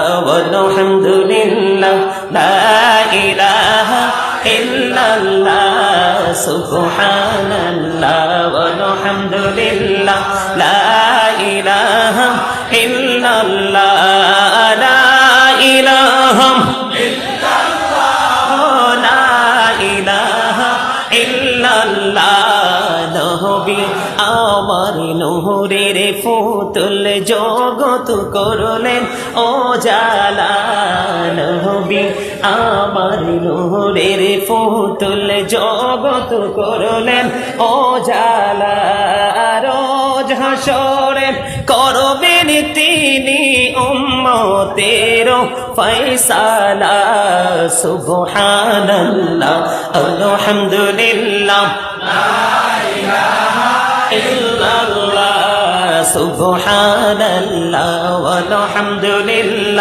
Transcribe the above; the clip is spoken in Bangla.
والحمد لله لا إله إلا الله سبحان الله والحمد لله لا إله إلا الله لا إله إلا الله لا إله إلا الله নবী আমার নূরের ফুতুল জগত করলেন ও জালা নবী আমার নূরের ফুতুল জগত করলেন ও জালা রোজ হাসরে করবেন তিনি উম্মতের ফয়সালা সুবহানাল্লাহ আলহামদুলিল্লাহ ইল্লাল্লাহ সুবহানাল্লাহ ওয়ালহামদুলিল্লাহ